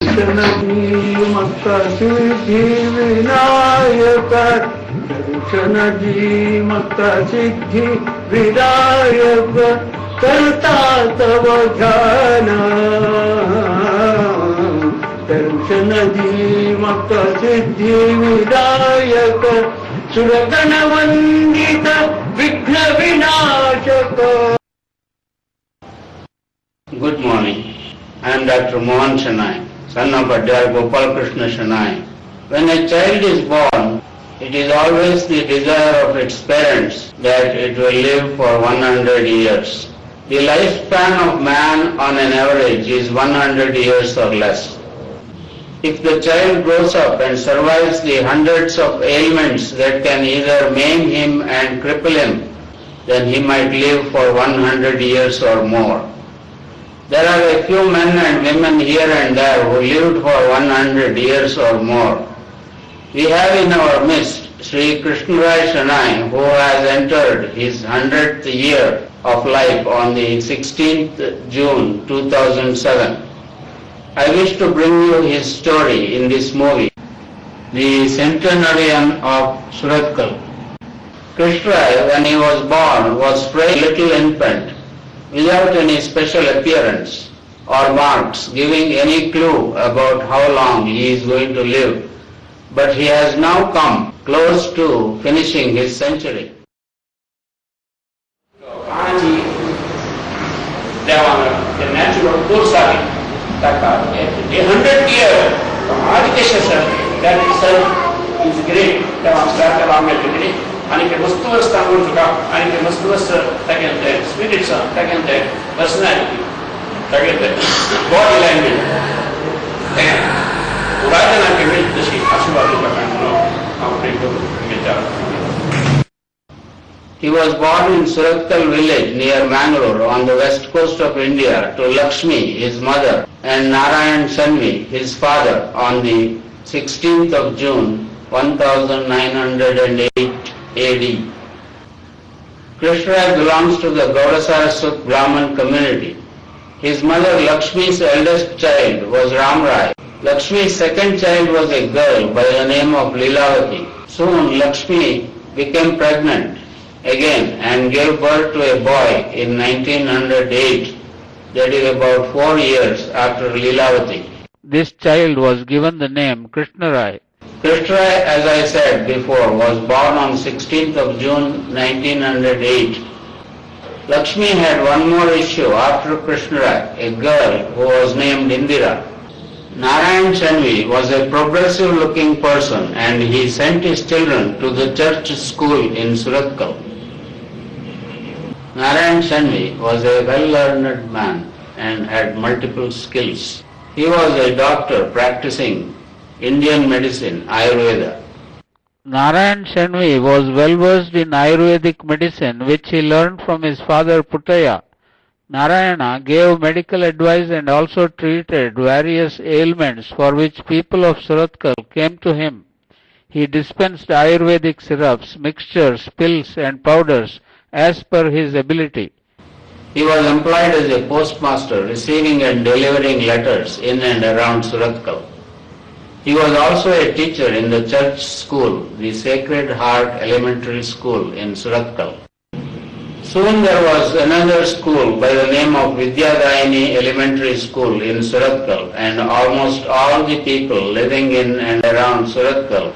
दर्शनजी सिद्धि विनायक दर्शनजी सिद्धि विनायक करता तव ध्यान दर्शनजी सिद्धि विनायक सुरगण वंदित विघ्न विनाशक. Good morning. I am Dr. Mohan Shenoy, son of Adyar Gopal Krishna Shenoy. When a child is born, it is always the desire of its parents that it will live for 100 years. The lifespan of man on an average is 100 years or less. If the child grows up and survives the hundreds of ailments that can either maim him and cripple him, then he might live for 100 years or more. There are a few men and women here and there who lived for 100 years or more. We have in our midst Sri Krishnarai Shenoy, who has entered his 100th year of life on the 16th June 2007. I wish to bring you his story in this movie, The Centenarian of Surathkal. Krishnarai, when he was born, was frail little infant, without any special appearance or marks giving any clue about how long he is going to live, but he has now come close to finishing his century. The natural course of it, the 100-year that itself is great. आणि ते वस्तूवर सांगून तुका आणि ते वस्तूवर तागेले spirits तागेले पर्सनॅलिटी तागेले बॉडी लँग्वेज ते उरायना के मिल तशी आशीर्वाद करताना आपण विचार. He was born in Surathkal village near Mangalore on the west coast of India to Lakshmi, his mother, and Narayan Sanvi, his father, on the 16th of June 1908 AD. Krishnarai belongs to the Gaudasaraswat Brahman community. His mother Lakshmi's eldest child was Ramrai. Lakshmi's second child was a girl by the name of Lilavati. Soon Lakshmi became pregnant again and gave birth to a boy in 1908, that is about 4 years after Lilavati. This child was given the name Krishnarai. Krishnarai, as I said before, was born on 16th of June 1908. Lakshmi had one more issue after Krishnarai, a girl who was named Indira. Narayan Sanvi was a progressive looking person and he sent his children to the church school in Surathkal. Narayan Sanvi was a well-learned man and had multiple skills. He was a doctor practicing Indian medicine, Ayurveda. Narayan Sanvi was well versed in Ayurvedic medicine, which he learned from his father Puttaya. Narayana gave medical advice and also treated various ailments for which people of Surathkal came to him. He dispensed Ayurvedic syrups, mixtures, pills and powders as per his ability. He was employed as a postmaster, receiving and delivering letters in and around Surathkal. He was also a teacher in the church school, the Sacred Heart Elementary School in Surathkal. Soon there was another school by the name of Vidyadayini Elementary School in Surathkal, and almost all the people living in and around Surathkal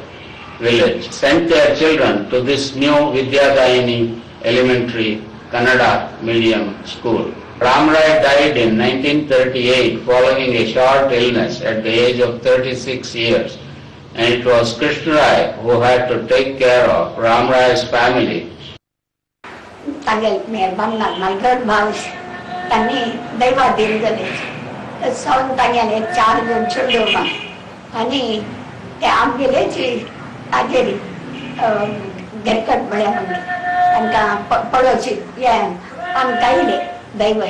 village sent their children to this new Vidyadayini Elementary Kannada medium school. Ramrai died in 1938 following a short illness at the age of 36 years, and it was Krishnarai who had to take care of Ramrai's family. दैव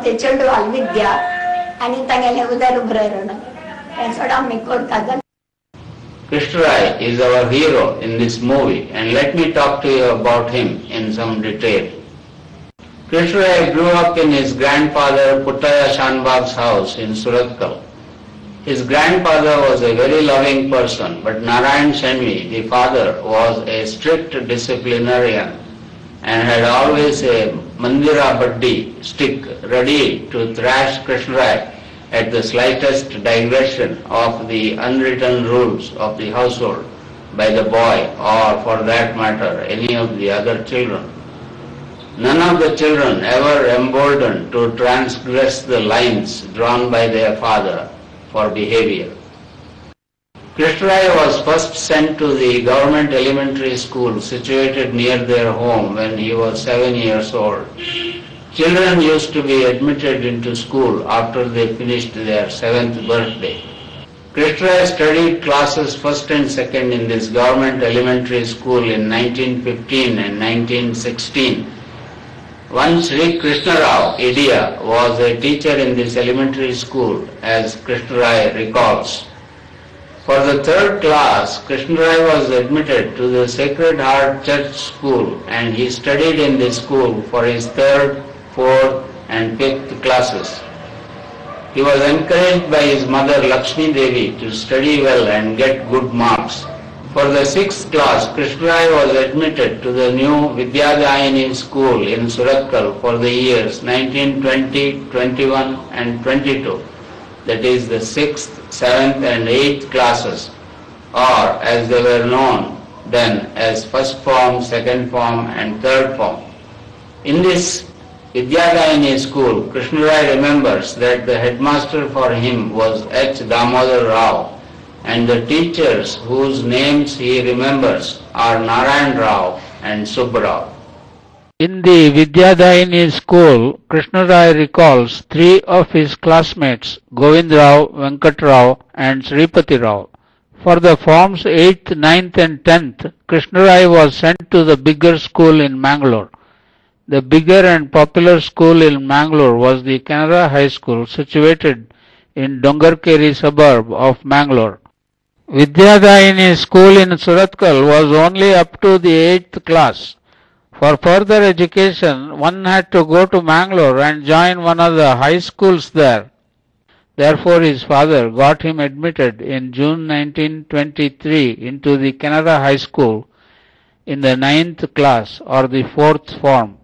ते चेडू विद्या आणि तांगेले उदर उबरना soda मी कोरता. Krishnarai is our hero in this movie, and let me talk to you about him in some detail. Krishnarai grew up in his grandfather Puttaya Shanbag's house in Surathkal. His grandfather was a very loving person, but Narayan Shenvi, the father, was a strict disciplinarian and had always a Mandira Baddi stick ready to thrash Krishnarai at the slightest digression of the unwritten rules of the household by the boy, or for that matter any of the other children. None of the children ever emboldened to transgress the lines drawn by their father for behavior. Krishnarai was first sent to the government elementary school situated near their home when he was 7 years old. Children used to be admitted into school after they finished their 7th birthday. Krishnarai studied classes 1st and 2nd in this government elementary school in 1915 and 1916. One Sri Krishna Rao Idia was a teacher in this elementary school, as Krishnarai recalls. For the 3rd class, Krishnarai was admitted to the Sacred Heart Church School, and he studied in this school for his 3rd, 4th and 5th classes. He was encouraged by his mother Lakshmi Devi to study well and get good marks. For the 6th class, Krishnarai was admitted to the new Vidyadayini school in Surathkal for the years 1920, 21 and 22, that is the 6th, 7th and 8th classes, or as they were known then as first form, second form and third form. In this Vidyadayini school, Krishnarai remembers that the headmaster for him was H. Damodar Rao, and the teachers whose names he remembers are Narayan Rao and Subbarao. In the Vidyadayini school, Krishnarai recalls 3 of his classmates, Govind Rao, Venkat Rao and Sripati Rao. For the forms 8th, 9th and 10th, Krishnarai was sent to the bigger school in Mangalore. The bigger and popular school in Mangalore was the Canara High School, situated in Dongarkeri suburb of Mangalore. Vidyadayini school in Surathkal was only up to the 8th class. For further education, one had to go to Mangalore and join one of the high schools there. Therefore, his father got him admitted in June 1923 into the Canara High School in the 9th class or the 4th form.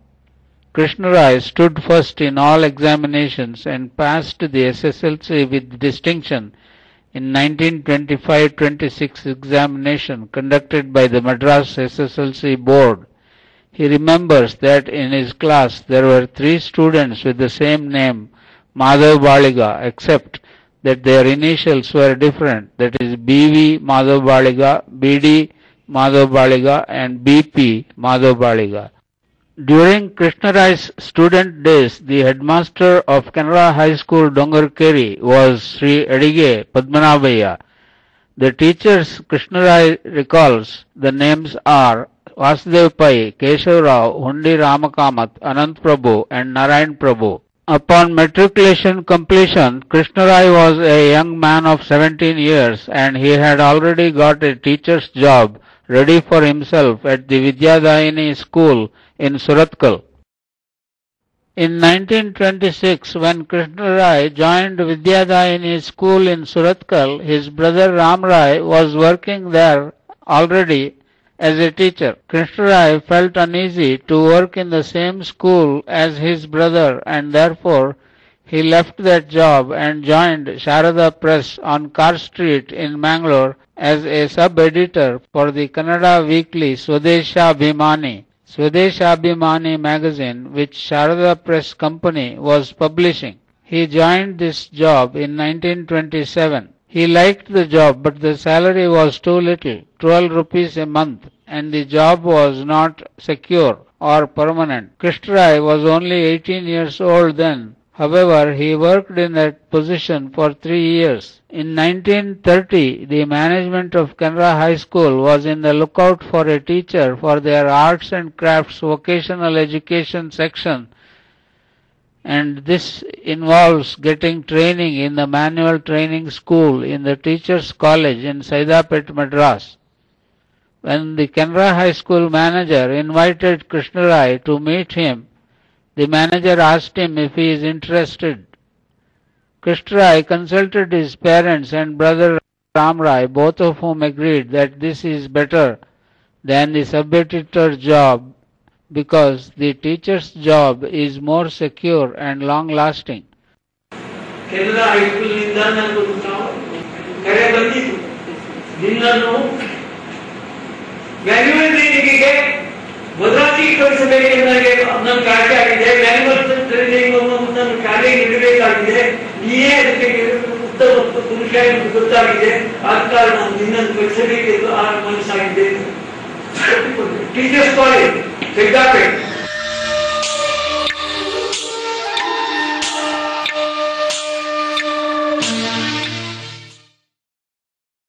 Krishnarai stood first in all examinations and passed the SSLC with distinction in 1925-26 examination conducted by the Madras SSLC board. He remembers that in his class there were 3 students with the same name, Madhav Baliga, except that their initials were different, that is BV Madhav Baliga, BD Madhav Baliga and BP Madhav Baliga. During Krishnarai's student days, the headmaster of Canara High School Dongarkeri was Sri Adige Padmanabhaya. The teachers Krishnarai recalls the names are Vasudev Pai, Keshav Rao, Hundi Ramakamat, Anant Prabhu and Narayan Prabhu. Upon matriculation completion, Krishnarai was a young man of 17 years and he had already got a teacher's job ready for himself at the Vidyadayini school in Surathkal. In 1926, when Krishnarai joined Vidyadayini school in Surathkal, his brother Ram Rai was working there already as a teacher. Krishnarai felt uneasy to work in the same school as his brother and therefore he left that job and joined Sharada Press on Car Street in Mangalore as a sub-editor for the Kannada weekly Swadeshabhimani magazine which Sharada Press Company was publishing. He joined this job in 1927. He liked the job but the salary was too little, 12 rupees a month, and the job was not secure or permanent. Krishnarai was only 18 years old then. However, he worked in that position for 3 years. In 1930, the management of Canara High School was in the lookout for a teacher for their Arts and Crafts Vocational Education section, and this involves getting training in the manual training school in the Teachers College in Saidapet, Madras. When the Canara High School manager invited Krishnarai to meet him, the manager asked him if he is interested. Krishna consulted his parents and brother Ramrai, both of whom agreed that this is better than the sub-editor job because the teacher's job is more secure and long-lasting. Kerala High School ಇಂದ ನನಗೆ ಕರೆ ಬಂದಿತ್ತು. ನಿನ್ನನ್ನು manual ಟ್ರೈನಿಂಗಿಗೆ ಮದ್ರಾಸಿಗೆ ಕಳಿಸಬೇಕು ನನಗೆ ನನ್ನ ಕಾರ್ಯ ಆಗಿದೆ. ಮ್ಯಾನ್ಯುವಲ್ ಟ್ರೈನಿಂಗ್ ನನ್ನ ಕಾರ್ಯ ನೀಡಬೇಕಾಗಿದೆ. ನೀಯೇ ಅದಕ್ಕೆ ಉತ್ತಮ ಪುರುಷ ಎಂದು ಗೊತ್ತಾಗಿದೆ. ಆದ ಕಾರಣ ನಿನ್ನನ್ನು ಕಳಿಸಬೇಕೆಂದು ಆ ಮನಸ್ಸಾಗಿದೆ. Teachers college ಪೆದ್ದಾಪೇಟ್